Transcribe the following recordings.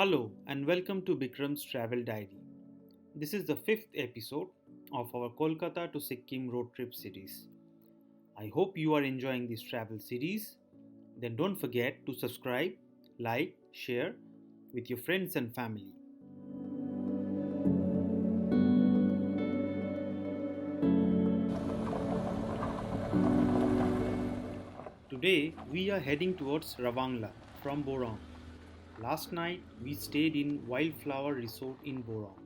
Hello and welcome to Bikram's Travel Diary. This is the fifth episode of our Kolkata to Sikkim road trip series. I hope you are enjoying this travel series. Then don't forget to subscribe, like, share with your friends and family. Today we are heading towards Ravangla from Borong. Last night we stayed in Wildflower Resort in Borong.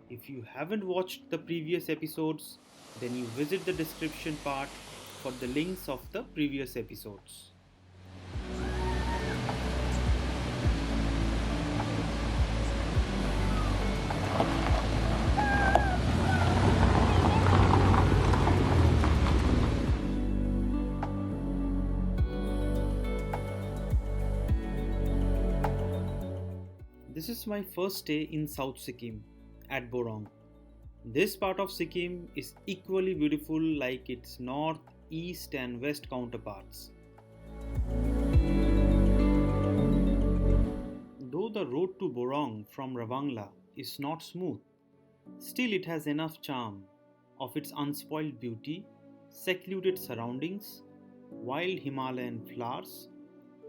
If you haven't watched the previous episodes, then you visit the description part for the links of the previous episodes. This is my first stay in South Sikkim at Borong. This part of Sikkim is equally beautiful like its north, east, and west counterparts. Though the road to Borong from Ravangla is not smooth, still it has enough charm of its unspoiled beauty, secluded surroundings, wild Himalayan flowers,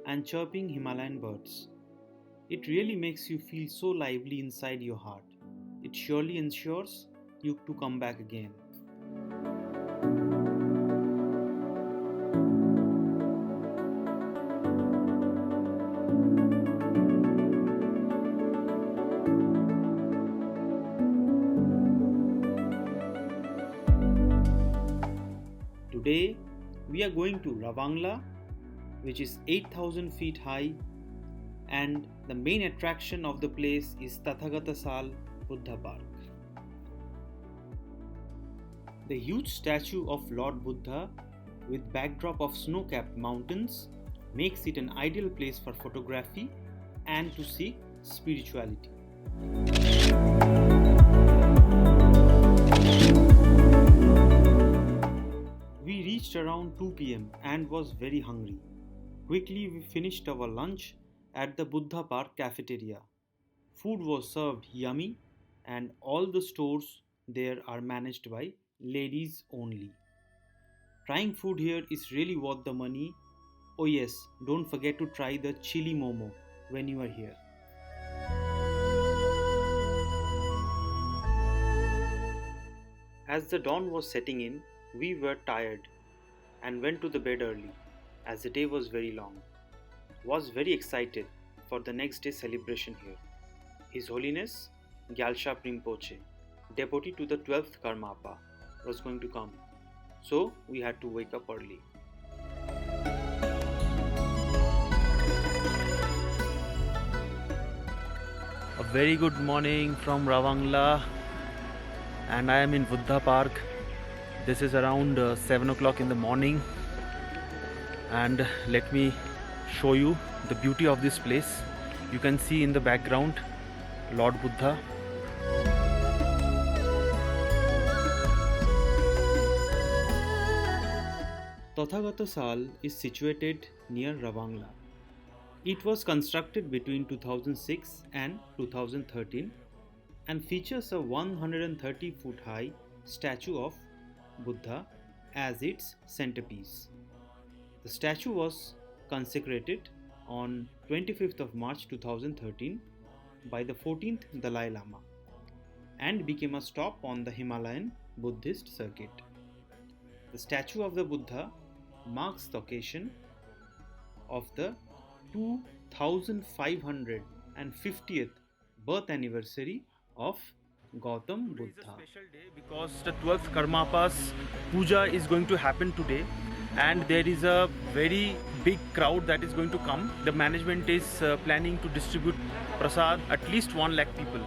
and chirping Himalayan birds. It really makes you feel so lively inside your heart. It surely ensures you to come back again. Today we are going to Ravangla, which is 8,000 feet high, and the main attraction of the place is Tathagata Sal Buddha Park. The huge statue of Lord Buddha with backdrop of snow-capped mountains makes it an ideal place for photography and to seek spirituality. We reached around 2 pm and was very hungry. Quickly we finished our lunch at the Buddha Park cafeteria. Food was served yummy and all the stores there are managed by ladies only. Trying food here is really worth the money. Oh yes, don't forget to try the chili momo when you are here. As the dawn was setting in, we were tired and went to the bed early as the day was very long. Was very excited for the next day's celebration here. His Holiness Gyaltsab Rinpoche, devotee to the 12th Karmapa, was going to come. So we had to wake up early. A very good morning from Ravangla, and I am in Buddha Park. This is around 7 o'clock in the morning, and let me show you the beauty of this place. You can see in the background Lord Buddha. Tathagata Sal is situated near Ravangla. It was constructed between 2006 and 2013 and features a 130 foot high statue of Buddha as its centerpiece. The statue was consecrated on 25th of March 2013 by the 14th Dalai Lama and became a stop on the Himalayan Buddhist circuit. The statue of the Buddha marks the occasion of the 2550th birth anniversary of Gautam Buddha. It is a special day because the 12th Karmapa's puja is going to happen today, and there is a very big crowd that is going to come. The management is planning to distribute prasad at least 1 lakh people.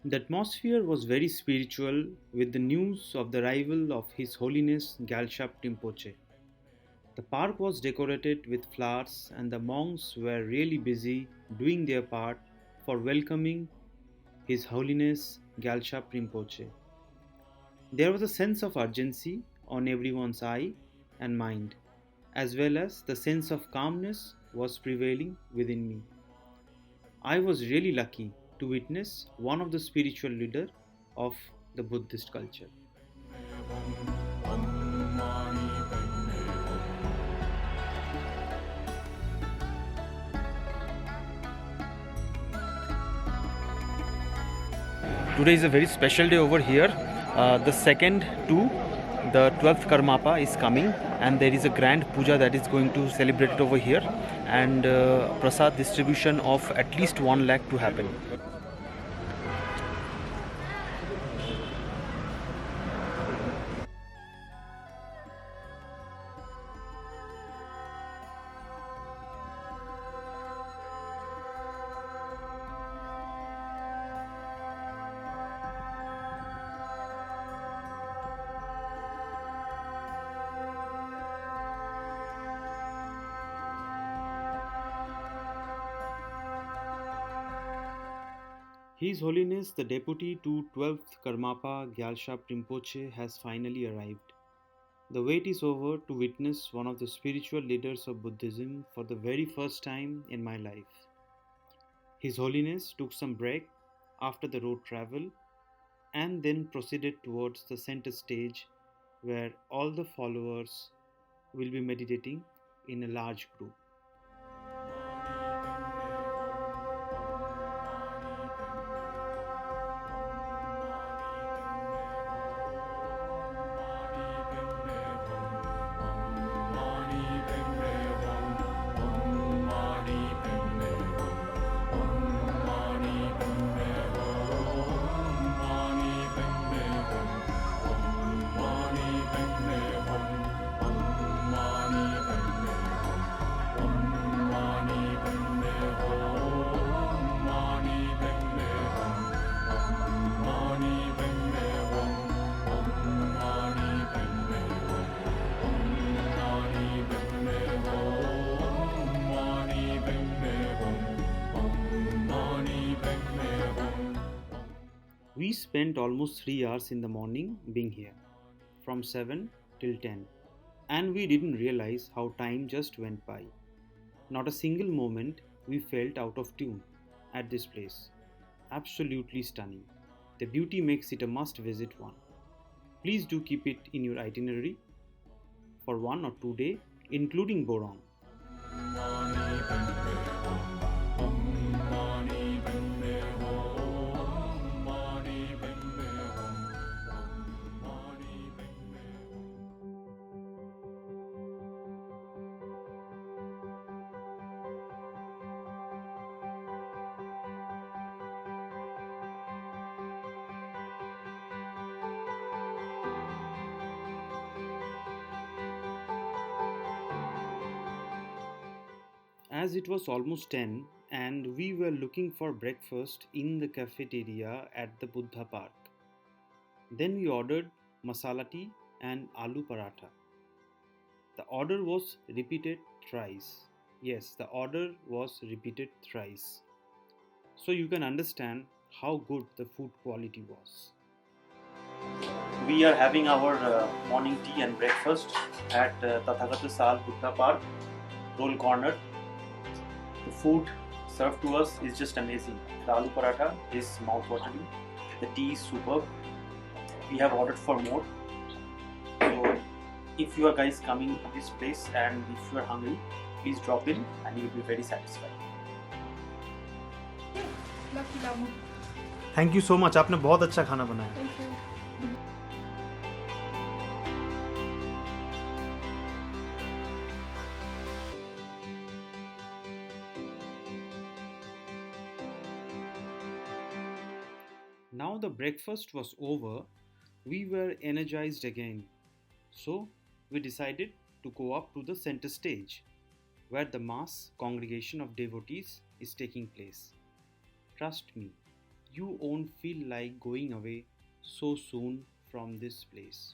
The atmosphere was very spiritual with the news of the arrival of His Holiness Gyaltsab Rinpoche. The park was decorated with flowers and the monks were really busy doing their part for welcoming His Holiness Gyaltsab Rinpoche. There was a sense of urgency on everyone's eye and mind, as well as the sense of calmness was prevailing within me. I was really lucky to witness one of the spiritual leader of the Buddhist culture. Today is a very special day over here. The second to the 12th Karmapa is coming, and there is a grand puja that is going to celebrate it over here, and prasad distribution of at least 1 lakh to happen. His Holiness the Deputy to 12th Karmapa Gyalsha Rinpoche has finally arrived. The wait is over to witness one of the spiritual leaders of Buddhism for the very first time in my life. His Holiness took some break after the road travel and then proceeded towards the center stage where all the followers will be meditating in a large group. We spent almost 3 hours in the morning being here, from 7 till 10, and we didn't realize how time just went by. Not a single moment we felt out of tune at this place. Absolutely stunning. The beauty makes it a must visit one. Please do keep it in your itinerary for 1 or 2 days, including Borong. As it was almost 10 and we were looking for breakfast in the cafeteria at the Buddha Park. Then we ordered masala tea and aloo paratha. The order was repeated thrice. Yes, the order was repeated thrice. So you can understand how good the food quality was. We are having our morning tea and breakfast at Tathagata Sal Buddha Park, Roll Corner. The food served to us is just amazing. The aloo paratha is mouth-watering. The tea is superb. We have ordered for more. So if you are guys coming to this place and if you are hungry, please drop in and you will be very satisfied. Thank you so much, आपने बहुत अच्छा खाना बनाया. Now the breakfast was over, we were energized again. So we decided to go up to the center stage where the mass congregation of devotees is taking place. Trust me, you won't feel like going away so soon from this place.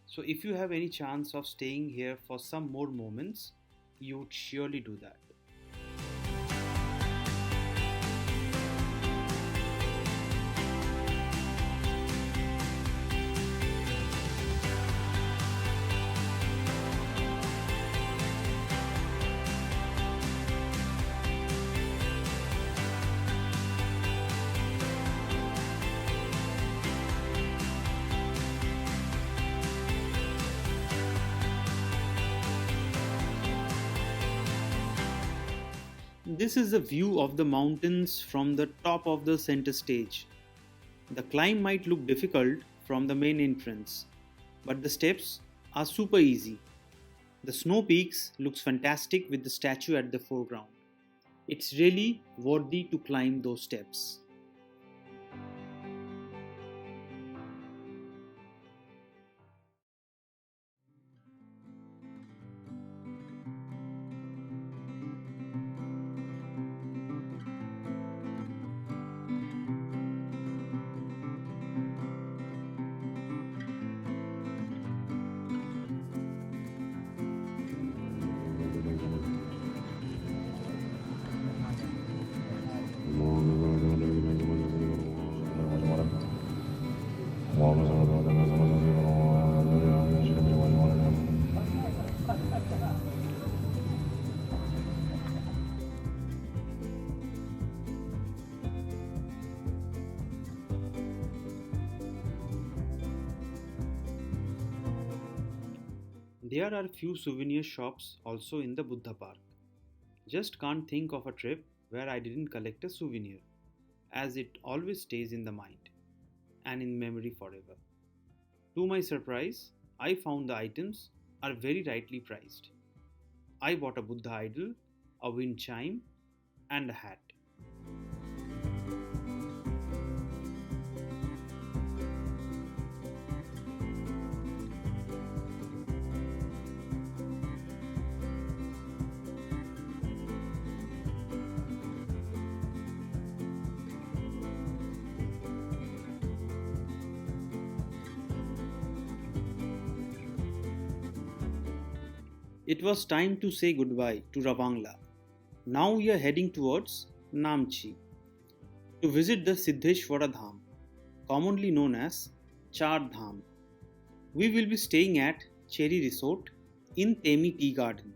So if you have any chance of staying here for some more moments, you would surely do that. This is a view of the mountains from the top of the center stage. The climb might look difficult from the main entrance, but the steps are super easy. The snow peaks looks fantastic with the statue at the foreground. It's really worthy to climb those steps. There are few souvenir shops also in the Buddha Park. Just can't think of a trip where I didn't collect a souvenir, as it always stays in the mind and in memory forever. To my surprise, I found the items are very rightly priced. I bought a Buddha idol, a wind chime, and a hat. It was time to say goodbye to Ravangla. Now we are heading towards Namchi to visit the Siddheshwara Dham, commonly known as Char Dham. We will be staying at Cherry Resort in Temi Tea Garden.